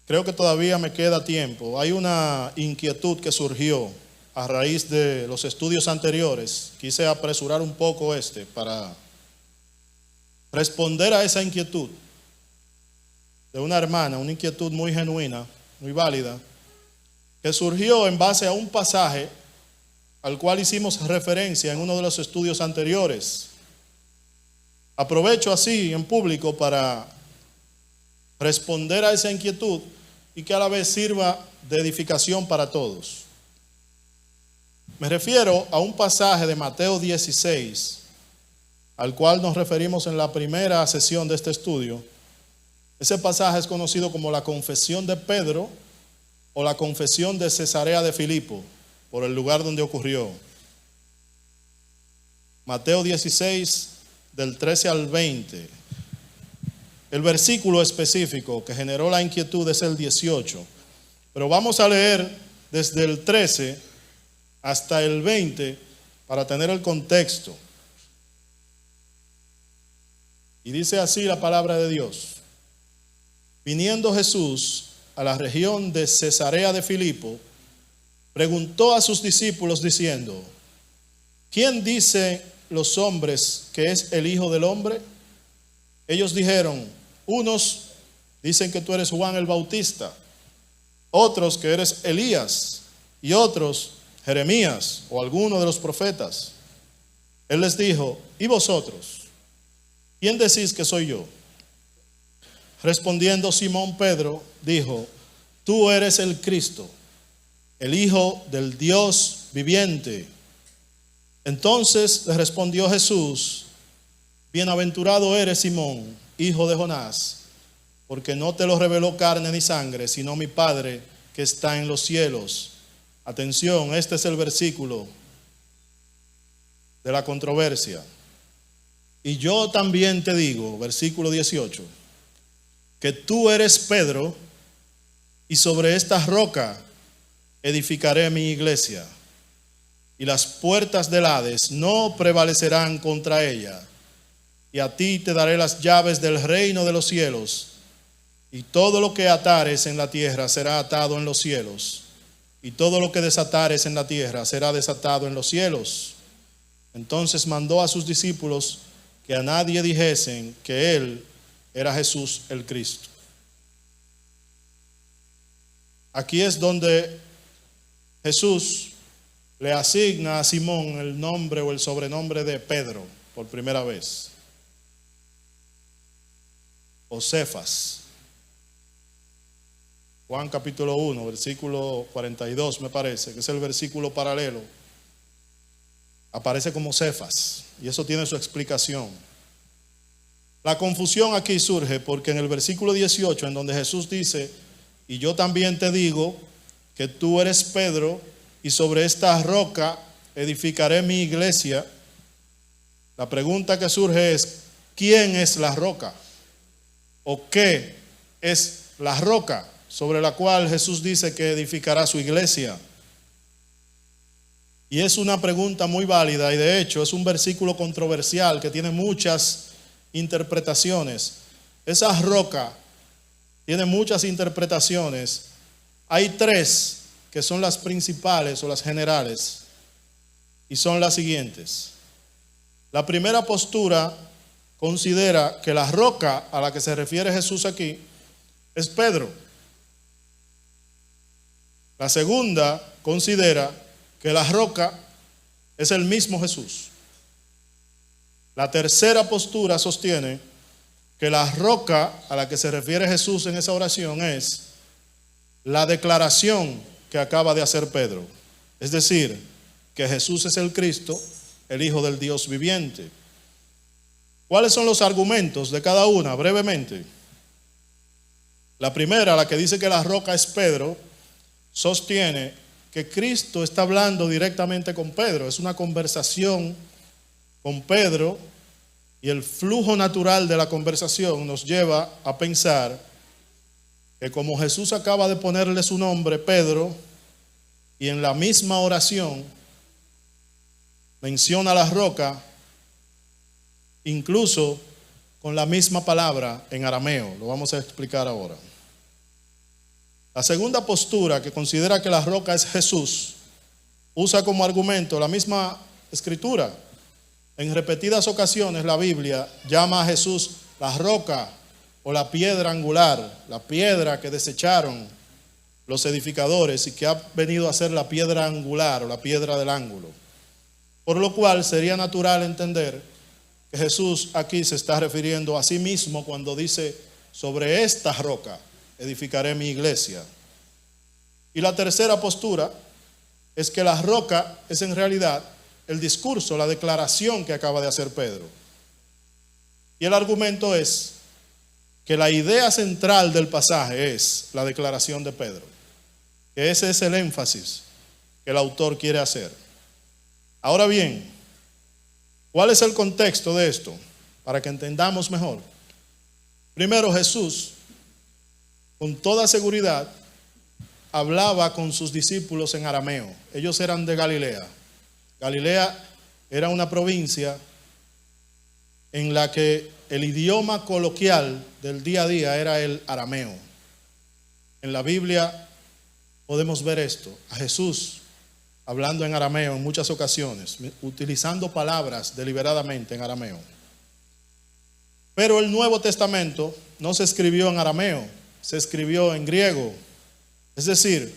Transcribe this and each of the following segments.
creo que todavía me queda tiempo. Hay una inquietud que surgió a raíz de los estudios anteriores. Quise apresurar un poco para responder a esa inquietud de una hermana, una inquietud muy genuina, muy válida, que surgió en base a un pasaje al cual hicimos referencia en uno de los estudios anteriores. Aprovecho así en público para responder a esa inquietud y que a la vez sirva de edificación para todos. Me refiero a un pasaje de Mateo 16, al cual nos referimos en la primera sesión de este estudio. Ese pasaje es conocido como la confesión de Pedro o la confesión de Cesarea de Filipo, por el lugar donde ocurrió. Mateo 16, del 13 al 20. El versículo específico que generó la inquietud es el 18, pero vamos a leer desde el 13 hasta el 20 para tener el contexto. Y dice así la palabra de Dios: Viniendo Jesús a la región de Cesarea de Filipo, preguntó a sus discípulos diciendo: ¿Quién dice los hombres que es el Hijo del Hombre? Ellos dijeron: unos dicen que tú eres Juan el Bautista, otros que eres Elías, y otros Jeremías o alguno de los profetas. Él les dijo: ¿y vosotros? ¿Quién decís que soy yo? Respondiendo Simón Pedro, dijo: tú eres el Cristo, el Hijo del Dios viviente. Entonces le respondió Jesús: bienaventurado eres Simón, hijo de Jonás, porque no te lo reveló carne ni sangre, sino mi Padre que está en los cielos. Atención, este es el versículo de la controversia. Y yo también te digo, versículo 18, que tú eres Pedro, y sobre esta roca edificaré mi iglesia, y las puertas del Hades no prevalecerán contra ella. Y a ti te daré las llaves del reino de los cielos, y todo lo que atares en la tierra será atado en los cielos, y todo lo que desatares en la tierra será desatado en los cielos. Entonces mandó a sus discípulos que a nadie dijesen que él era Jesús el Cristo. Aquí es donde Jesús le asigna a Simón el nombre o el sobrenombre de Pedro por primera vez, o Cefas. Juan capítulo 1, versículo 42 me parece, que es el versículo paralelo. Aparece como Cefas, y eso tiene su explicación. La confusión aquí surge porque en el versículo 18, en donde Jesús dice: y yo también te digo que tú eres Pedro, y sobre esta roca edificaré mi iglesia. La pregunta que surge es: ¿quién es la roca? ¿O qué es la roca sobre la cual Jesús dice que edificará su iglesia? Y es una pregunta muy válida, y de hecho es un versículo controversial que tiene muchas interpretaciones. Esa roca tiene muchas interpretaciones. Hay tres que son las principales o las generales, y son las siguientes. La primera postura considera que la roca a la que se refiere Jesús aquí es Pedro. La segunda considera que la roca es el mismo Jesús. La tercera postura sostiene que la roca a la que se refiere Jesús en esa oración es la declaración que acaba de hacer Pedro. Es decir, que Jesús es el Cristo, el Hijo del Dios viviente. ¿Cuáles son los argumentos de cada una? Brevemente. La primera, la que dice que la roca es Pedro, sostiene que Cristo está hablando directamente con Pedro. Es una conversación con Pedro, y el flujo natural de la conversación nos lleva a pensar que como Jesús acaba de ponerle su nombre, Pedro, y en la misma oración menciona la roca, incluso con la misma palabra en arameo. Lo vamos a explicar ahora. La segunda postura, que considera que la roca es Jesús, usa como argumento la misma escritura. En repetidas ocasiones la Biblia llama a Jesús la roca o la piedra angular, la piedra que desecharon los edificadores y que ha venido a ser la piedra angular o la piedra del ángulo. Por lo cual sería natural entender que Jesús aquí se está refiriendo a sí mismo cuando dice: sobre esta roca edificaré mi iglesia. Y la tercera postura es que la roca es en realidad el discurso, la declaración que acaba de hacer Pedro. Y el argumento es que la idea central del pasaje es la declaración de Pedro, que ese es el énfasis que el autor quiere hacer. Ahora bien, ¿cuál es el contexto de esto? Para que entendamos mejor. Primero, Jesús, con toda seguridad, hablaba con sus discípulos en arameo. Ellos eran de Galilea. Galilea era una provincia en la que el idioma coloquial del día a día era el arameo. En la Biblia podemos ver esto, a Jesús hablando en arameo en muchas ocasiones, utilizando palabras deliberadamente en arameo. Pero el Nuevo Testamento no se escribió en arameo, se escribió en griego. Es decir,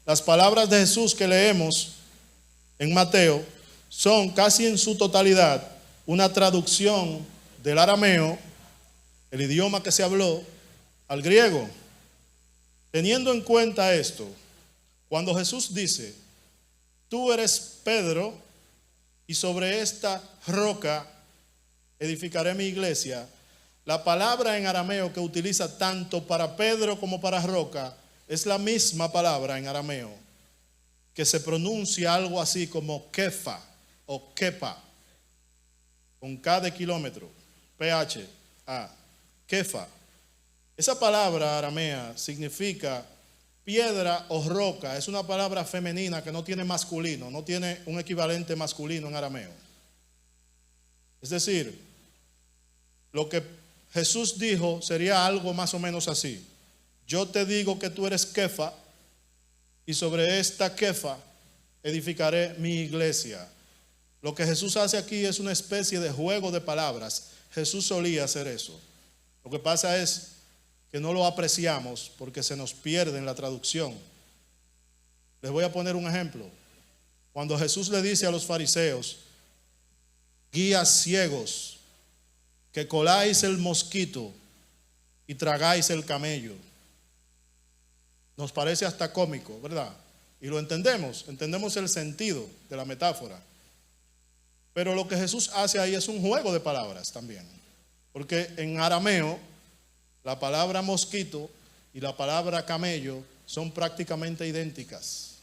las palabras de Jesús que leemos en Mateo son casi en su totalidad una traducción del arameo, el idioma que se habló, al griego. Teniendo en cuenta esto, cuando Jesús dice: tú eres Pedro, y sobre esta roca edificaré mi iglesia, la palabra en arameo que utiliza tanto para Pedro como para roca es la misma palabra en arameo que se pronuncia algo así como kefa o kepa, con K de kilómetro, PH-A, kefa. Esa palabra aramea significa piedra o roca, es una palabra femenina que no tiene masculino, no tiene un equivalente masculino en arameo. Es decir, lo que Jesús dijo sería algo más o menos así: yo te digo que tú eres Kefa, y sobre esta Kefa edificaré mi iglesia. Lo que Jesús hace aquí es una especie de juego de palabras. Jesús solía hacer eso. Lo que pasa es que no lo apreciamos porque se nos pierde en la traducción. Les voy a poner un ejemplo. Cuando Jesús le dice a los fariseos: guías ciegos, que coláis el mosquito y tragáis el camello, nos parece hasta cómico, ¿verdad? Y lo entendemos el sentido de la metáfora. Pero lo que Jesús hace ahí es un juego de palabras también. Porque en arameo, la palabra mosquito y la palabra camello son prácticamente idénticas.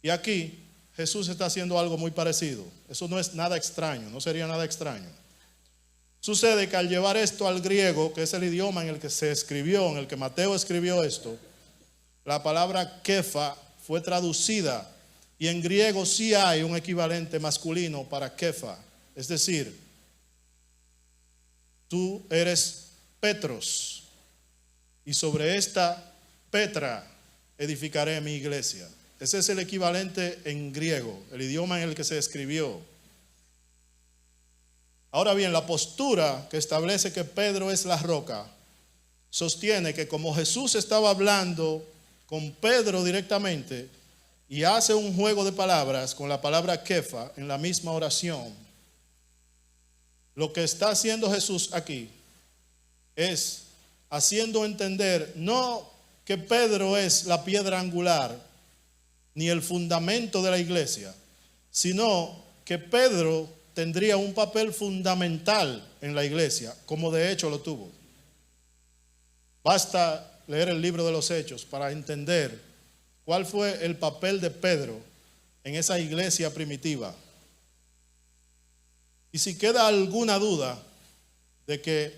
Y aquí Jesús está haciendo algo muy parecido. Eso no es nada extraño, no sería nada extraño. Sucede que al llevar esto al griego, que es el idioma en el que se escribió, en el que Mateo escribió esto, la palabra kefa fue traducida, y en griego sí hay un equivalente masculino para kefa. Es decir, tú eres Petros, y sobre esta Petra edificaré mi iglesia. Ese es el equivalente en griego, el idioma en el que se escribió. Ahora bien, la postura que establece que Pedro es la roca sostiene que como Jesús estaba hablando con Pedro directamente y hace un juego de palabras con la palabra kefa en la misma oración, lo que está haciendo Jesús aquí es haciendo entender no que Pedro es la piedra angular ni el fundamento de la iglesia, sino que Pedro tendría un papel fundamental en la iglesia, como de hecho lo tuvo. Basta leer el libro de los Hechos para entender cuál fue el papel de Pedro en esa iglesia primitiva. Y si queda alguna duda de que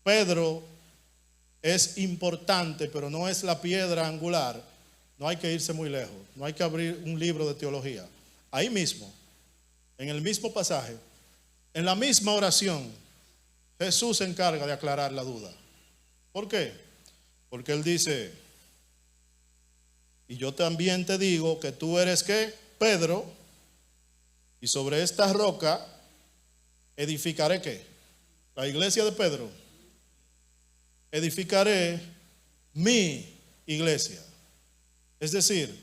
Pedro es importante, pero no es la piedra angular, no hay que irse muy lejos, no hay que abrir un libro de teología. Ahí mismo, en el mismo pasaje, en la misma oración, Jesús se encarga de aclarar la duda. ¿Por qué? Porque él dice: Y yo también te digo que tú eres ¿qué? Pedro, y sobre esta roca edificaré ¿qué? La iglesia de Pedro. Edificaré mi iglesia. Es decir,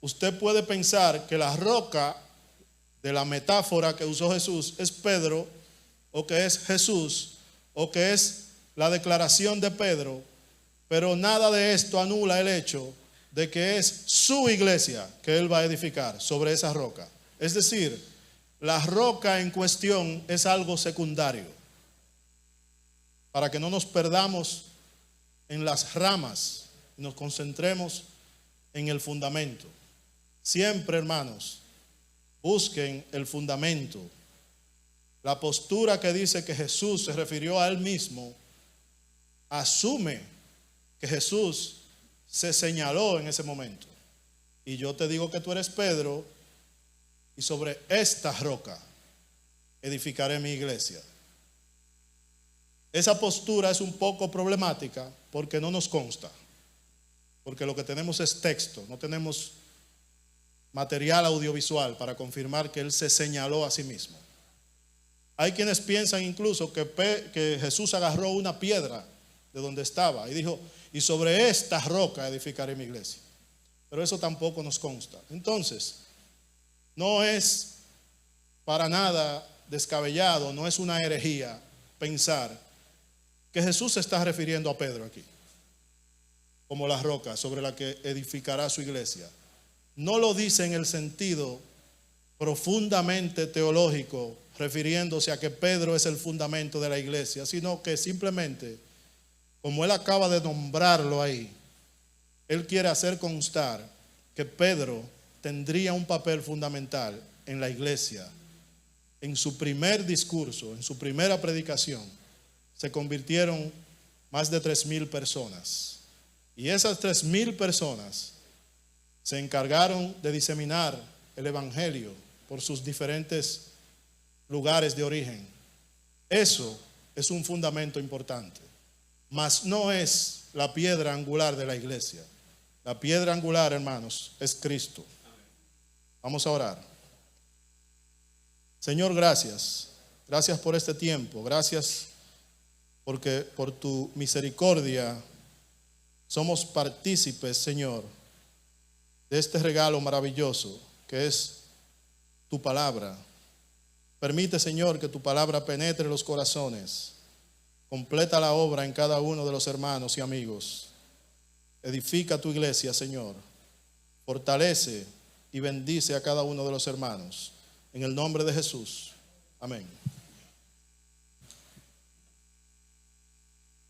usted puede pensar que la roca de la metáfora que usó Jesús es Pedro, o que es Jesús, o que es la declaración de Pedro, pero nada de esto anula el hecho de que es su iglesia que él va a edificar sobre esa roca. Es decir, la roca en cuestión es algo secundario, para que no nos perdamos en las ramas y nos concentremos en el fundamento. Siempre, hermanos, busquen el fundamento. La postura que dice que Jesús se refirió a él mismo asume que Jesús se señaló en ese momento. Y yo te digo que tú eres Pedro, y sobre esta roca edificaré mi iglesia. Esa postura es un poco problemática porque no nos consta, porque lo que tenemos es texto, no tenemos material audiovisual para confirmar que él se señaló a sí mismo. Hay quienes piensan incluso que Jesús agarró una piedra de donde estaba y dijo, y sobre esta roca edificaré mi iglesia. Pero eso tampoco nos consta. Entonces, no es para nada descabellado, no es una herejía pensar que Jesús se está refiriendo a Pedro aquí, como la roca sobre la que edificará su iglesia. No lo dice en el sentido profundamente teológico, refiriéndose a que Pedro es el fundamento de la iglesia, sino que simplemente, como él acaba de nombrarlo ahí, él quiere hacer constar que Pedro tendría un papel fundamental en la iglesia. En su primer discurso, en su primera predicación, se convirtieron más de 3,000 personas. Y esas 3,000 personas se encargaron de diseminar el evangelio por sus diferentes lugares de origen. Eso es un fundamento importante, mas no es la piedra angular de la iglesia. La piedra angular, hermanos, es Cristo. Vamos a orar. Señor, gracias. Gracias por este tiempo. Gracias porque por tu misericordia somos partícipes, Señor, de este regalo maravilloso que es tu palabra. Permite, Señor, que tu palabra penetre los corazones. Completa la obra en cada uno de los hermanos y amigos. Edifica tu iglesia, Señor. Fortalece y bendice a cada uno de los hermanos. En el nombre de Jesús. Amén.